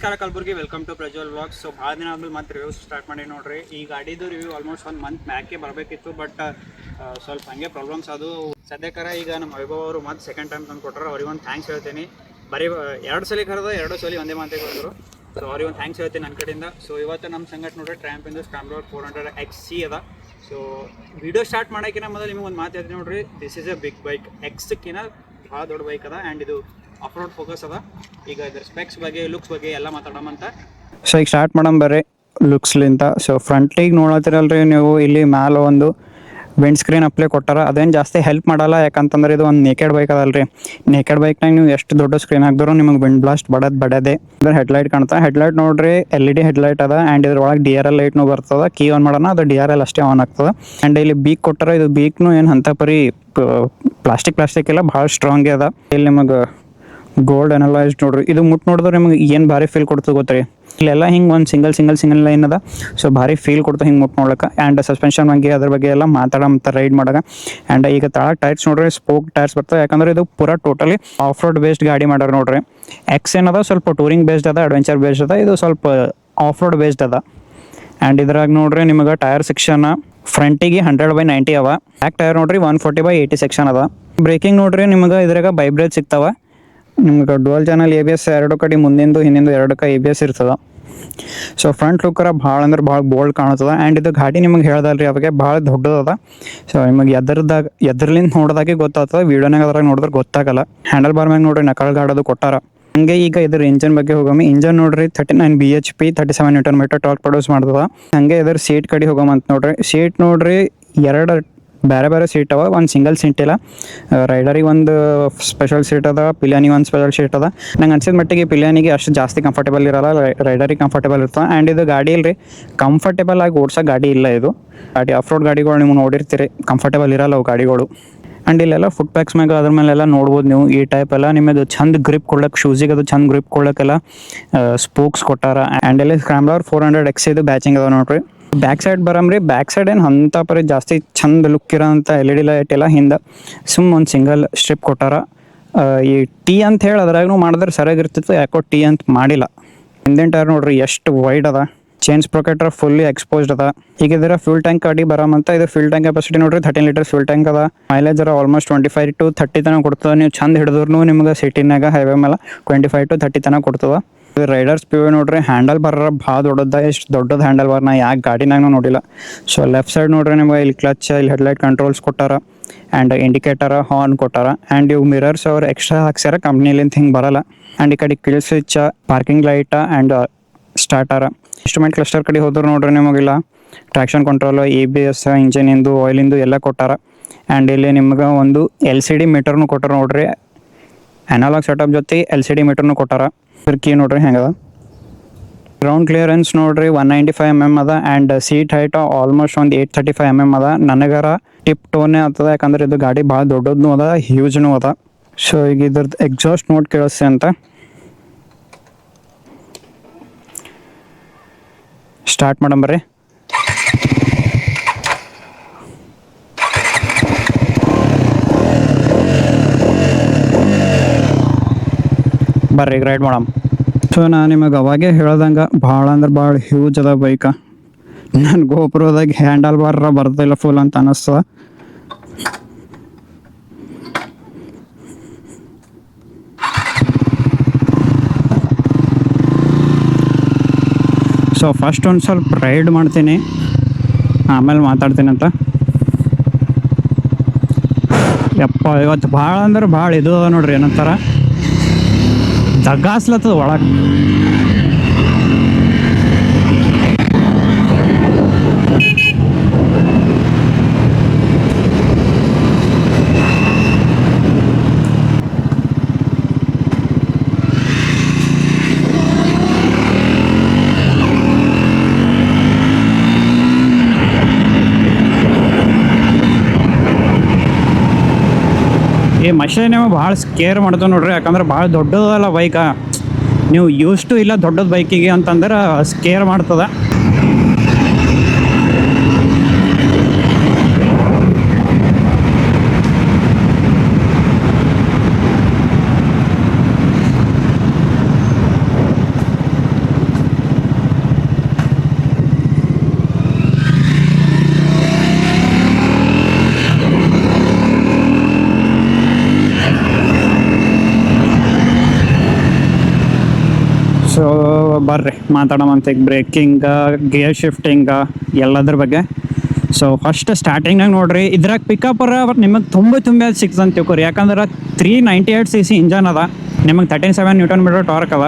ನಮಸ್ಕಾರ Kalaburagi, welcome to Prajwal vlogs. So ಭಾಳ ದಿನ ಆದ್ಮೇಲೆ ಮತ್ತೆ ರಿವ್ಯೂಸ್ ಸ್ಟಾರ್ಟ್ ಮಾಡಿ ನೋಡ್ರಿ. ಈ ಗಾಡಿದು ರಿವ್ಯೂ ಆಲ್ಮೋಸ್ಟ್ 1 ಮಂತ್ ಮ್ಯಾಕೆ ಬರಬೇಕಿತ್ತು, ಬಟ್ ಸ್ವಲ್ಪ ಹಂಗೆ ಪ್ರಾಬ್ಲಮ್ಸ್ ಅದು. ಸದ್ಯಕ್ಕರ ಈಗ ನಮ್ಮ ವೈಭವ್ ಅವರು ಮತ್ತೆ ಸೆಕೆಂಡ್ ಟೈಮ್ ತಂದು ಕೊಟ್ಟರು. ಅವ್ರಿಗೆ ಒಂದು ಥ್ಯಾಂಕ್ಸ್ ಹೇಳ್ತೀನಿ. ಬರೀ 2 ಸಲ ಕರೆದ 2 ಸಲ ಒಂದೇ ಮಾತೇ ಕೊಟ್ಟರು. ಸೊ ಅವ್ರಿಗೆ ಒಂದು ಥ್ಯಾಂಕ್ಸ್ ಹೇಳ್ತೀನಿ ನನ್ನ ಕಡೆಯಿಂದ. ಸೊ ಇವತ್ತು ನಮ್ಮ ಸಂಗಟ ನೋಡ್ರಿ ಟ್ರ್ಯಾಂಪಿಂದು ಸ್ಕ್ರಾಂಬ್ಲರ್ 400 XC ಅದ. ಸೊ ವಿಡಿಯೋ ಸ್ಟಾರ್ಟ್ ಮಾಡೋಕ್ಕಿಂತ ಮೊದಲು ನಿಮಗೆ ಒಂದು ಮಾತು ಹೇಳ್ತೀನಿ ನೋಡ್ರಿ, this is a big bike. ಎಕ್ಸ್ಕಿನ ಭಾಳ ದೊಡ್ಡ ಬೈಕ್ ಅದ ಆ್ಯಂಡ್ ಇದು ಆಫ್ ರೋಡ್ ಫೋಕಸ್ ಅದ. ಈಗ ಇದ್ರ ಸ್ಪೆಕ್ಸ್ ಬಗ್ಗೆ, ಲುಕ್ಸ್ ಬಗ್ಗೆ ಎಲ್ಲ ಮಾತಾಡೋಮಂತ. ಸೊ ಈಗ ಸ್ಟಾರ್ಟ್ ಮಾಡೋಣ ಬರ್ರಿ ಲುಕ್ಸ್ಲಿಂತ. ಸೊ ಫ್ರಂಟಿಗೆ ನೋಡತ್ತಿರಲ್ರಿ ನೀವು, ಇಲ್ಲಿ ಮ್ಯಾಲೆ ಒಂದು ವಿಂಡ್ ಸ್ಕ್ರೀನ್ ಅಪ್ಲೈ ಕೊಟ್ಟಾರ. ಅದೇನು ಜಾಸ್ತಿ ಹೆಲ್ಪ್ ಮಾಡಲ್ಲ, ಯಾಕಂತಂದ್ರೆ ಇದು ಒಂದು ನೇಕೆಡ್ ಬೈಕ್ ಅದಲ್ರಿ. ನೇಕೆಡ್ ಬೈಕ್ನಾಗ ನೀವು ಎಷ್ಟು ದೊಡ್ಡ ಸ್ಕ್ರೀನ್ ಹಾಕಿದ್ರು ನಿಮಗೆ ವಿಂಡ್ ಬ್ಲಾಸ್ಟ್ ಬಡದೆ. ಇದ್ರ ಹೆಡ್ಲೈಟ್ ಕಾಣ್ತಾ, ಹೆಡ್ಲೈಟ್ ನೋಡ್ರಿ LED ಹೆಡ್ಲೈಟ್ ಅದ ಆ್ಯಂಡ್ ಇದ್ರೊಳಗೆ DRL ಲೈಟ್ನು ಬರ್ತದ. ಕೀ ಆನ್ ಮಾಡೋಣ ಅದು DRL ಅಷ್ಟೇ ಆನ್ ಆಗ್ತದೆ. ಆ್ಯಂಡ್ ಇಲ್ಲಿ ಬೀಕ್ ಕೊಟ್ಟಾರ. ಇದು ಬೀಕ್ನು ಏನು ಅಂತ ಪರಿ ಪ್ಲಾಸ್ಟಿಕ್ ಎಲ್ಲ ಭಾಳ ಸ್ಟ್ರಾಂಗ್ ಅದ. ಇಲ್ಲಿ ನಿಮಗೆ ಗೋಲ್ಡ್ ಅನಲೈಸ್ಡ್ ನೋಡ್ರಿ. ಇದು ಮುಟ್ಟು ನೋಡಿದ್ರೆ ನಿಮಗೆ ಏನು ಭಾರಿ ಫೀಲ್ ಕೊಡ್ತದೆ ಗೊತ್ತ್ರಿ. ಇಲ್ಲೆಲ್ಲ ಹಿಂಗೆ ಒಂದು ಸಿಂಗಲ್ ಲೈನ್ ಅದ. ಸೊ ಭಾರಿ ಫೀಲ್ ಕೊಡ್ತದೆ ಹಿಂಗೆ ಮುಟ್ಟು ನೋಡಕ್ಕೆ. ಆ್ಯಂಡ್ ಸಸ್ಪೆನ್ಷನ್ ಬಗ್ಗೆ ಅದ್ರ ಬಗ್ಗೆ ಎಲ್ಲ ಮಾತಾಡೋ ರೈಡ್ ಮಾಡಾಗ. ಆ್ಯಂಡ್ ಈಗ ತಳಗೆ ಟೈರ್ಸ್ ನೋಡ್ರಿ, ಸ್ಪೋಕ್ ಟೈರ್ಸ್ ಬರ್ತವೆ. ಯಾಕಂದ್ರೆ ಇದು ಪೂರಾ ಟೋಟಲಿ ಆಫ್ ರೋಡ್ ಬೇಸ್ಡ್ ಗಾಡಿ ಮಾಡ್ಯಾರ ನೋಡ್ರಿ. ಎಕ್ಸ್ ಏನದ ಸ್ವಲ್ಪ ಟೂರಿಂಗ್ ಬೇಸ್ಡ್ ಅದ, ಅಡ್ವೆಂಚರ್ ಬೇಸ್ಡ್ ಅದ. ಇದು ಸ್ವಲ್ಪ ಆಫ್ ರೋಡ್ ಬೇಸ್ಡ್ ಅದ. ಆ್ಯಂಡ್ ಇದ್ರಾಗ ನೋಡ್ರಿ ನಿಮಗೆ ಟೈರ್ ಸೆಕ್ಷನ್ ಫ್ರಂಟಿಗೆ 100/90 ಅವ. ಬ್ಯಾಕ್ ಟೈರ್ ನೋಡ್ರಿ 140/80 ಸೆಕ್ಷನ್ ಅದ. ಬ್ರೇಕಿಂಗ್ ನೋಡ್ರಿ ನಿಮಗೆ ಇದ್ರಾಗ ಬೈಬ್ರೇಜ್ ಸಿಗ್ತಾವ. ನಿಮ್ಗೆ ಡುವಲ್ ಚಾನಲ್ ABS 2 ಕಡೆ, ಮುಂದಿಂದು ಹಿಂದಿಂದು 2 ABS ಇರ್ತದೆ. ಸೊ ಫ್ರಂಟ್ ಲುಕ್ಕರ ಭಾಳ ಅಂದ್ರೆ ಭಾಳ ಬೋಲ್ಡ್ ಕಾಣ್ತದೆ. ಆ್ಯಂಡ್ ಇದು ಗಾಡಿ ನಿಮಗೆ ಹೇಳ್ದಲ್ರಿ ಅವಾಗೆ ಭಾಳ ದೊಡ್ಡದದ. ಸೊ ನಿಮಗೆ ಎದ್ರಲಿಂದ ನೋಡಿದಾಗೆ ಗೊತ್ತಾಗ್ತದೆ, ವೀಡಿಯೋನಾಗ ಅದ್ರಾಗ ನೋಡಿದ್ರೆ ಗೊತ್ತಾಗಲ್ಲ. ಹ್ಯಾಂಡಲ್ ಬಾರ್ ಮ್ಯಾಗ ನೋಡ್ರಿ ನಕಲ್ ಗಾಡೋದು ಕೊಟ್ಟಾರ. ಹಂಗೆ ಈಗ ಇದ್ರ ಇಂಜನ್ ಬಗ್ಗೆ ಹೋಗಮ್ಮ. ಇಂಜನ್ ನೋಡ್ರಿ 39 BHP 37 Nm ಟಾರ್ಕ್ ಪ್ರೊಡ್ಯೂಸ್ ಮಾಡ್ತದ. ಹಂಗೆ ಇದ್ರ ಸೀಟ್ ಕಡೆ ಹೋಗಮ್ಮ ಅಂತ ನೋಡ್ರಿ. ಸೀಟ್ ನೋಡ್ರಿ 2 ಬೇರೆ ಸೀಟ್ ಅವ, ಒಂದು ಸಿಂಗಲ್ ಸೀಟ್ ಇಲ್ಲ. ರೈಡರಿಗೆ ಒಂದು ಸ್ಪೆಷಲ್ ಸೀಟ್ ಅದ, ಪಿಲಿಯಾನಿಗೆ ಒಂದು ಸ್ಪೆಷಲ್ ಸೀಟ್ ಅದ. ನಂಗೆ ಅನ್ಸಿದ ಮಟ್ಟಿಗೆ ಪಿಲಿಯಾನಿಗೆ ಅಷ್ಟು ಜಾಸ್ತಿ ಕಂಫರ್ಟೇಬಲ್ ಇರಲ್ಲ, ರೈಡರಿಗೆ ಕಂಫರ್ಟೇಬಲ್ ಇರ್ತದೆ. ಆ್ಯಂಡ್ ಇದು ಗಾಡಿ ಇಲ್ರಿ ಕಂಫರ್ಟೇಬಲ್ ಆಗಿ ಓಡ್ಸೋ ಗಾಡಿ ಇಲ್ಲ. ಇದು ಗಾಡಿ ಆಫ್ ರೋಡ್ ಗಾಡಿಗಳು ನೀವು ನೋಡಿರ್ತೀರಿ, ಕಂಫರ್ಟೇಬಲ್ ಇರಲ್ಲ ಅವು ಗಾಡಿಗಳು. ಆ್ಯಂಡ್ ಇಲ್ಲೆಲ್ಲ ಫುಟ್ ಪ್ಯಾಕ್ಸ್ ಮ್ಯಾಗ ಅದ್ರ ಮೇಲೆಲ್ಲ ನೋಡ್ಬೋದು ನೀವು. ಈ ಟೈಪ್ ಎಲ್ಲ ನಿಮಗೆ ಚಂದ ಗ್ರಿಪ್ ಕೊಡ್ಲಕ್ಕೆ, ಶೂಸಿಗೆ ಅದು ಚಂದ ಗ್ರಿಪ್ ಕೊಡ್ಲಕ್ಕೆಲ್ಲ ಸ್ಪೋಕ್ಸ್ ಕೊಟ್ಟಾರ. ಆ್ಯಂಡ್ ಇಲ್ಲಿ ಸ್ಕ್ರಾಂಬ್ಲರ್ 400 XC ಇದು ಬ್ಯಾಚಿಂಗ್ ಅದ ನೋಡ್ರಿ. ಬ್ಯಾಕ್ ಸೈಡ್ ಬರಮ್ರಿ. ಬ್ಯಾಕ್ ಸೈಡ್ ಏನು ಅಂತ ಪರಿ ಜಾಸ್ತಿ ಚಂದ ಲುಕ್ ಇರೋಂಥ LED ಲೈಟ್ ಎಲ್ಲ ಹಿಂದೆ ಒಂದು ಸಿಂಗಲ್ ಸ್ಟ್ರಿಪ್ ಕೊಟ್ಟಾರ. ಈ T ಅಂತ ಹೇಳಿ ಅದ್ರಾಗೂ ಮಾಡಿದ್ರೆ ಸರಿಯಾಗಿರ್ತಿತ್ತು, ಯಾಕೋ T ಅಂತ ಮಾಡಿಲ್ಲ. ಹಿಂದಿನ ಟೈರ್ ನೋಡ್ರಿ ಎಷ್ಟು ವೈಡ್ ಅದ. ಚೇನ್ ಸ್ಪ್ರೊಕೆಟರ್ ಫುಲ್ಲಿ ಎಕ್ಸ್ಪೋಸ್ಡ್ ಅದ. ಈಗ ಇದರ ಫ್ಯೂಲ್ ಟ್ಯಾಂಕ್ ಗಾಡಿ ಬರಾಮಂತ. ಇದು ಫ್ಯೂಲ್ ಟ್ಯಾಂಕ್ ಕೆಪಾಸಿಟಿ ನೋಡ್ರಿ 13 ಲೀಟರ್ ಫ್ಯೂಲ್ ಟ್ಯಾಂಕ್ ಅದ. ಮೈಲೇಜ್ ಆಲ್ಮೋಸ್ಟ್ 25 to 30 ತನಕ ಕೊಡ್ತದೆ. ನೀವು ಚಂದ ಹಿಡಿದ್ರು ನಿಮ್ಗೆ ಸಿಟಿನಾಗ ಹೈವೇ ಮೇಲೆ 25 to 30 ತನಕ ಕೊಡ್ತದೆ. ಇದು ರೈಡರ್ಸ್ POV ನೋಡ್ರಿ. ಹ್ಯಾಂಡಲ್ ಬಾರ್ ಭಾಳ ದೊಡ್ಡದ. ಎಷ್ಟು ದೊಡ್ಡದ ಹ್ಯಾಂಡಲ್ ಬಾರ್ ನಾ ಯಾಕೆ ಗಾಡಿನಾಗ ನೋಡಿಲ್ಲ. ಸೊ ಲೆಫ್ಟ್ ಸೈಡ್ ನೋಡ್ರಿ ನಿಮ್ಗೆ ಇಲ್ಲಿ ಕ್ಲಚ್, ಇಲ್ಲಿ ಹೆಡ್ಲೈಟ್ ಕಂಟ್ರೋಲ್ಸ್ ಕೊಟ್ಟಾರ. ಆ್ಯಂಡ್ ಇಂಡಿಕೇಟರ್, ಹಾರ್ನ್ ಕೊಟ್ಟಾರ. ಆ್ಯಂಡ್ ಇವು ಮಿರರ್ಸ್ ಅವ್ರು ಎಕ್ಸ್ಟ್ರಾ ಹಾಕ್ಸ್ಯಾರ, ಕಂಪ್ನಿಲಿಂದ ಹಿಂಗೆ ಬರಲ್ಲ. ಆ್ಯಂಡ್ ಈ ಕಡೆ kill switch, parking light and starter. Instrument cluster ಕಡೆ ಹೋದ್ರೆ ನೋಡ್ರಿ ನಿಮಗಿಲ್ಲ ಟ್ರ್ಯಾಕ್ಷನ್ ಕಂಟ್ರೋಲ್, ABS, ಇಂಜಿನಿಂದು, ಆಯಿಲಿಂದು ಎಲ್ಲ ಕೊಟ್ಟಾರ. ಆ್ಯಂಡ್ ಇಲ್ಲಿ ನಿಮ್ಗೆ ಒಂದು LCD ಮೀಟರ್ನು ಕೊಟ್ಟಾರ ನೋಡ್ರಿ. ಅನಾಲಾಗ್ ಸೆಟಪ್ ಜೊತೆ LCD ಮೀಟರ್ನು ಕೊಟ್ಟಾರ. ಇದ್ರ ಕೀ ನೋಡ್ರಿ ಹೆಂಗದ. ಗ್ರೌಂಡ್ ಕ್ಲಿಯರೆನ್ಸ್ ನೋಡ್ರಿ 195 mm ಅದ. ಆ್ಯಂಡ್ ಸೀಟ್ ಹೈಟ್ ಆಲ್ಮೋಸ್ಟ್ ಒಂದು 835 mm ಅದ. ನನಗರ ಟಿಪ್ ಟೋನೇ ಆಗ್ತದೆ, ಯಾಕಂದ್ರೆ ಇದು ಗಾಡಿ ಭಾಳ ದೊಡ್ಡದೂ ಅದ, ಹ್ಯೂಜ್ನೂ ಅದ. ಸೊ ಈಗ ಇದ್ರದ್ದು ಎಕ್ಸಾಸ್ಟ್ ನೋಟ್ ಕೇಳಿಸ್ತೆ ಅಂತ ಸ್ಟಾರ್ಟ್ ಮಾಡಂಬರ್ರಿ. ಬರ್ರಿ ಈಗ ರೈಡ್ ಮಾಡಮ್. ಸೊ ನಾನು ನಿಮಗೆ ಅವಾಗೇ ಹೇಳ್ದಂಗೆ ಭಾಳ ಅಂದ್ರೆ ಭಾಳ ಹ್ಯೂಜ್ ಅದ ಬೈಕ. ನನ್ನ ಗೋಪುರದಾಗ ಹ್ಯಾಂಡಲ್ ಬಾರ್ ಬರ್ತಿಲ್ಲ ಫುಲ್ ಅಂತ ಅನ್ನಿಸ್ತದ. ಸೊ ಫಸ್ಟ್ ಒಂದು ಸ್ವಲ್ಪ ರೈಡ್ ಮಾಡ್ತೀನಿ, ಆಮೇಲೆ ಮಾತಾಡ್ತೀನಿ ಅಂತ. ಯಪ್ಪ ಇವತ್ತು ಭಾಳ ಅಂದ್ರೆ ಭಾಳ ಇದು ನೋಡ್ರಿ, ಏನಂತಾರ ದಗ್ಗಾಸ್ಲತ್ತದ ಒಳಗೆ. ಈ ಮಷೀನ್ ನೀವು ಭಾಳ ಸ್ಕೇರ್ ಮಾಡ್ತೇವೆ ನೋಡ್ರಿ, ಯಾಕಂದ್ರೆ ಭಾಳ ದೊಡ್ಡದಲ್ಲ ಬೈಕ. ನೀವು ಯೂಸ್ಟು ಇಲ್ಲ ದೊಡ್ಡದ ಬೈಕಿಗೆ ಅಂತಂದ್ರೆ ಸ್ಕೇರ್ ಮಾಡ್ತದೆ. ಸೊ ಬರ್ರಿ ಮಾತಾಡೋಮಂತ ಈಗ ಬ್ರೇಕಿಂಗ ಗೇರ್ ಶಿಫ್ಟಿಂಗ ಎಲ್ಲದ್ರ ಬಗ್ಗೆ. ಸೊ ಫಸ್ಟ್ ಸ್ಟಾರ್ಟಿಂಗ್ನಾಗ ನೋಡ್ರಿ ಇದ್ರಾಗ ಪಿಕಪ್ಪರ ನಿಮಗೆ ತುಂಬ ಸಿಕ್ತಂತ ತಿಳ್ಕೊರಿ. ಯಾಕಂದ್ರೆ 398 cc ಇಂಜನ್ ಅದ, ನಿಮಗೆ 37 Nm ಟಾರ್ಕ್ ಅದ.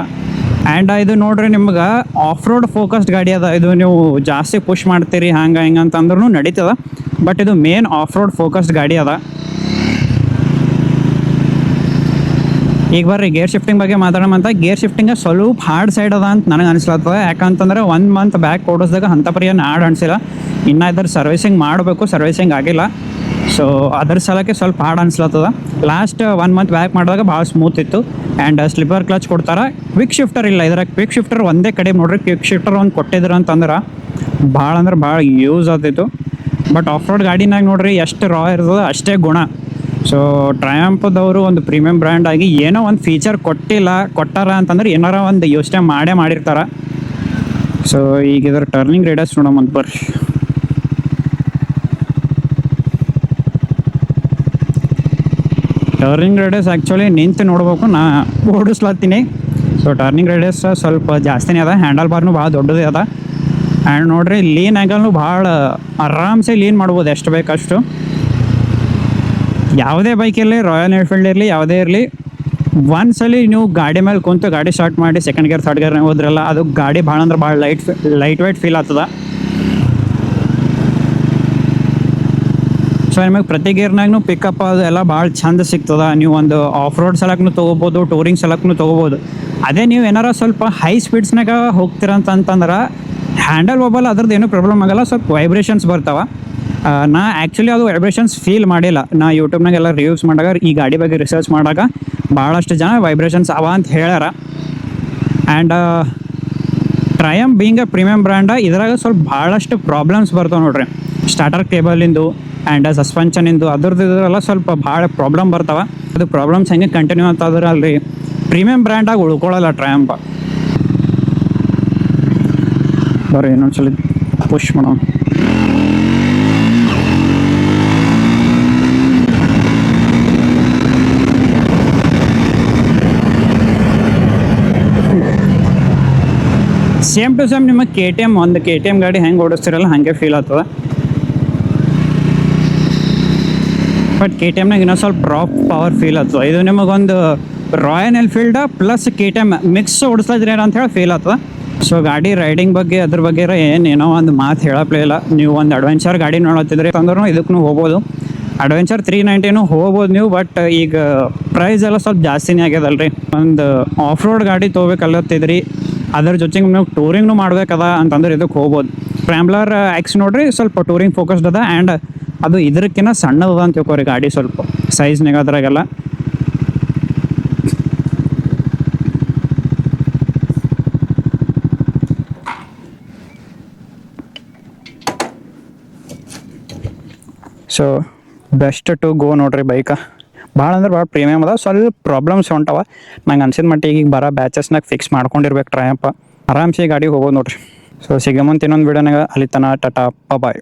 ಆ್ಯಂಡ್ ಇದು ನೋಡ್ರಿ ನಿಮ್ಗೆ ಆಫ್ ರೋಡ್ ಫೋಕಸ್ಡ್ ಗಾಡಿ ಅದ. ಇದು ನೀವು ಜಾಸ್ತಿ ಪುಷ್ ಮಾಡ್ತೀರಿ ಹಂಗೆ ಹಿಂಗೆ ಅಂತಂದ್ರೂ ನಡೀತದ, ಬಟ್ ಇದು ಮೇನ್ ಆಫ್ ರೋಡ್ ಫೋಕಸ್ಡ್ ಗಾಡಿ ಅದ. ಈಗ ಬರ್ರಿ ಗೇರ್ ಶಿಫ್ಟಿಂಗ್ ಬಗ್ಗೆ ಮಾತಾಡೋಮಂತ. ಗೇರ್ ಶಿಫ್ಟಿಂಗ್ ಸ್ವಲ್ಪ ಹಾರ್ಡ್ ಸೈಡ್ ಅದ ಅಂತ ನನಗೆ ಅನಿಸ್ಲತ್ತದ. ಯಾಕಂತಂದ್ರೆ 1 month ಬ್ಯಾಕ್ ಓಡಿಸಿದಾಗ ಅಂಥ ಪರಿಯನ್ನು ಹಾರ್ಡ್ ಅನಿಸಿಲ್ಲ. ಇನ್ನು ಇದ್ರ ಸರ್ವಿಸಿಂಗ್ ಮಾಡಬೇಕು, ಸರ್ವಿಸಿಂಗ್ ಆಗಿಲ್ಲ. ಸೊ ಅದ್ರ ಸಲಕ್ಕೆ ಸ್ವಲ್ಪ ಹಾರ್ಡ್ ಅನಿಸ್ಲತ್ತದ. ಲಾಸ್ಟ್ 1 month ಬ್ಯಾಕ್ ಮಾಡಿದಾಗ ಭಾಳ ಸ್ಮೂತ್ ಇತ್ತು. ಆ್ಯಂಡ್ ಸ್ಲಿಪ್ಪರ್ ಕ್ಲಚ್ ಕೊಡ್ತಾರೆ. ಕ್ವಿಕ್ ಶಿಫ್ಟರ್ ಇಲ್ಲ ಇದ್ರಾಗ. ಕ್ವಿಕ್ ಶಿಫ್ಟರ್ ಒಂದೇ ಕಡೆ ನೋಡ್ರಿ, ಕ್ವಿಕ್ ಶಿಫ್ಟರ್ ಒಂದು ಕೊಟ್ಟಿದ್ರು ಅಂತಂದ್ರೆ ಭಾಳ ಯೂಸ್ ಆಗ್ತಿತ್ತು. ಬಟ್ ಆಫ್ ರೋಡ್ ಗಾಡಿನಾಗ ನೋಡ್ರಿ ಎಷ್ಟು ರಾ ಇರ್ತದೆ ಅಷ್ಟೇ ಗುಣ. ಸೊ ಟ್ರಯಾಂಪ್ದವರು ಒಂದು ಪ್ರೀಮಿಯಂ ಬ್ರ್ಯಾಂಡ್ ಆಗಿ ಏನೋ ಒಂದು ಫೀಚರ್ ಕೊಟ್ಟಾರ ಅಂತಂದ್ರೆ ಏನಾರ ಒಂದು ಯೋಚನೆ ಮಾಡಿರ್ತಾರೆ. ಸೊ ಈಗ ಇದ್ರ ಟರ್ನಿಂಗ್ ರೇಡಿಯಸ್ ನೋಡೋಮಂತ ಬರ್ರಿ. ಟರ್ನಿಂಗ್ ರೇಡಿಯಸ್ ಆ್ಯಕ್ಚುಲಿ ನಿಂತು ನೋಡ್ಬೇಕು, ನಾ ಓಡಿಸ್ಲತ್ತೀನಿ. ಸೊ ಟರ್ನಿಂಗ್ ರೇಡಿಯಸ್ ಸ್ವಲ್ಪ ಜಾಸ್ತಿನೇ ಅದ. ಹ್ಯಾಂಡಲ್ ಬಾರ್ನು ಭಾಳ ದೊಡ್ಡದೇ ಅದ. ಆ್ಯಂಡ್ ನೋಡ್ರಿ ಲೀನ್ ಆ್ಯಂಗಲ್ನು ಭಾಳ ಆರಾಮ್ಸೆ ಲೀನ್ ಮಾಡ್ಬೋದು ಎಷ್ಟು ಬೇಕಷ್ಟು. ಯಾವುದೇ ಬೈಕ್ ಇರಲಿ, ರಾಯಲ್ ಎನ್ಫೀಲ್ಡ್ ಇರಲಿ, ಯಾವುದೇ ಇರಲಿ, ಒಂದ್ಸಲಿ ನೀವು ಗಾಡಿ ಮೇಲೆ ಕುಂತು ಗಾಡಿ ಸ್ಟಾರ್ಟ್ ಮಾಡಿ ಸೆಕೆಂಡ್ ಗೇರ್ ಥರ್ಡ್ ಗೇರ್ನಾಗ ಹೋದ್ರಲ್ಲ, ಅದು ಗಾಡಿ ಭಾಳ ಅಂದ್ರೆ ಭಾಳ ಲೈಟ್ ವೇಟ್ ಫೀಲ್ ಆಗ್ತದ. ಸೊ ನಿಮಗೆ ಪ್ರತಿ ಗೇರ್ನಾಗೂ ಪಿಕಪ್ ಅದು ಎಲ್ಲ ಭಾಳ ಚಂದ ಸಿಗ್ತದ. ನೀವು ಒಂದು ಆಫ್ ರೋಡ್ ಸಲಕ್ಕೂ ತೊಗೋಬೋದು, ಟೂರಿಂಗ್ ಸಲಕ್ಕೂ ತೊಗೋಬೋದು. ಅದೇ ನೀವು ಏನಾರ ಸ್ವಲ್ಪ ಹೈ ಸ್ಪೀಡ್ಸ್ನಾಗ ಹೋಗ್ತೀರಂತಂದ್ರೆ ಹ್ಯಾಂಡಲ್ ಮೊಬೈಲ್ ಅದ್ರದ್ದು ಏನೂ ಪ್ರಾಬ್ಲಮ್ ಆಗಲ್ಲ, ಸ್ವಲ್ಪ ವೈಬ್ರೇಷನ್ಸ್ ಬರ್ತಾವೆ. ನಾ ಆ್ಯಕ್ಚುಲಿ ಅದು ವೈಬ್ರೇಷನ್ಸ್ ಫೀಲ್ ಮಾಡಿಲ್ಲ. ನಾ ಯೂಟ್ಯೂಬ್ನಾಗೆಲ್ಲ ರಿವ್ಯೂಸ್ ಮಾಡಿದಾಗ, ಈ ಗಾಡಿ ಬಗ್ಗೆ ರಿಸರ್ಚ್ ಮಾಡಿದಾಗ ಭಾಳಷ್ಟು ಜನ ವೈಬ್ರೇಷನ್ಸ್ ಅವ ಅಂತ ಹೇಳ್ಯಾರ. And Triumph being a premium brand, ಇದ್ರಾಗ ಸ್ವಲ್ಪ ಭಾಳಷ್ಟು ಪ್ರಾಬ್ಲಮ್ಸ್ ಬರ್ತಾವೆ ನೋಡ್ರಿ. ಸ್ಟಾರ್ಟರ್ ಕೇಬಲಿಂದು ಆ್ಯಂಡ್ ಸಸ್ಪೆನ್ಷನಿಂದು ಅದ್ರದ್ದು ಇದರೆಲ್ಲ ಸ್ವಲ್ಪ ಭಾಳ ಪ್ರಾಬ್ಲಮ್ ಬರ್ತಾವೆ. ಅದು ಪ್ರಾಬ್ಲಮ್ಸ್ ಹೆಂಗೆ ಕಂಟಿನ್ಯೂ ಅಂತಂದ್ರೆ ಅಲ್ಲಿ ಪ್ರೀಮಿಯಂ ಬ್ರ್ಯಾಂಡಾಗಿ ಉಳ್ಕೊಳ್ಳಲ್ಲ ಟ್ರಯಾಂಪ್. ಬರ್ರಿ ಇನ್ನೊಂದ್ಸಲ ಪುಷ್ ಮಾಡೋಣ. ಸೇಮ್ ಟು ಸೇಮ್ ನಿಮಗೆ KTM ಒಂದು KTM ಗಾಡಿ ಹೆಂಗೆ ಓಡಿಸ್ತಿರಲ್ಲ ಹಾಗೆ ಫೀಲ್ ಆಗ್ತದೆ. ಬಟ್ KTMನಾಗ ಇನ್ನೊಂದು ಸ್ವಲ್ಪ ಡ್ರಾಪ್ ಪವರ್ ಫೀಲ್ ಆಗ್ತದೆ. ಇದು ನಿಮಗೊಂದು Royal Enfield plus KTM mix ಓಡಿಸ್ತಿದ್ರಿ ಅಂತ ಹೇಳಿ ಫೀಲ್ ಆಗ್ತದೆ. ಸೊ ಗಾಡಿ ರೈಡಿಂಗ್ ಬಗ್ಗೆ ಅದ್ರ ಬಗ್ಗೆ ಏನೋ ಒಂದು ಮಾತು ಹೇಳಪ್ಲೇ ಇಲ್ಲ. ನೀವು ಒಂದು ಅಡ್ವೆಂಚರ್ ಗಾಡಿ ನೋಡತ್ತಿದ್ರಿ ಅಂದ್ರೂ ಇದಕ್ಕೂ ಹೋಗ್ಬೋದು. ಅಡ್ವೆಂಚರ್ 390 ಹೋಗ್ಬೋದು ನೀವು. ಬಟ್ ಈಗ ಪ್ರೈಸ್ ಎಲ್ಲ ಸ್ವಲ್ಪ ಜಾಸ್ತಿನೇ ಆಗ್ಯದಲ್ರಿ. ಒಂದು ಆಫ್ ರೋಡ್ ಗಾಡಿ ತೊಗೋಬೇಕಲ್ಲತ್ತಿದ್ರಿ, ಅದ್ರ ಜೊತೆಗೆ ನೀವು ಟೂರಿಂಗ್ನು ಮಾಡ್ಬೇಕದ ಅಂತಂದ್ರೆ ಇದಕ್ಕೆ ಹೋಗ್ಬೋದು. ಸ್ಕ್ರ್ಯಾಂಬ್ಲರ್ X ನೋಡ್ರಿ, ಸ್ವಲ್ಪ ಟೂರಿಂಗ್ ಫೋಕಸ್ಡ್ ಅದ. ಆ್ಯಂಡ್ ಅದು ಇದಕ್ಕಿಂತ ಸಣ್ಣದ ಅಂತ ತಿಳ್ಕೊರಿ ಗಾಡಿ ಸ್ವಲ್ಪ ಸೈಜ್ನಾಗ ಅದ್ರಾಗೆಲ್ಲ. ಸೊ ಬೆಸ್ಟ್ ಟು ಗೋ ನೋಡ್ರಿ ಬೈಕ. ಭಾಳ ಅಂದ್ರೆ ಭಾಳ ಪ್ರೀಮಿಯಮ್ ಅದ. ಸ್ವಲ್ಪ ಪ್ರಾಬ್ಲಮ್ಸ್ ಹೊಂಟವ ನಂಗೆ ಅನ್ಸಿದ ಮಟ್ಟಿಗೆ. ಈಗ ಬರೋ ಬ್ಯಾಚಸ್ನಾಗ ಫಿಕ್ಸ್ ಮಾಡ್ಕೊಂಡಿರ್ಬೇಕು ಟ್ರಯಾಂಪ್. ಆರಾಮ್ಸೆ ಗಾಡಿ ಹೋಗೋದು ನೋಡ್ರಿ. ಸೊ ಸಿಗಮಂತ ಇನ್ನೊಂದು ವಿಡಿಯೋನಾಗ. ಅಲ್ಲಿ ತನಕ ಟಾಟಾ ಬಾಯ್.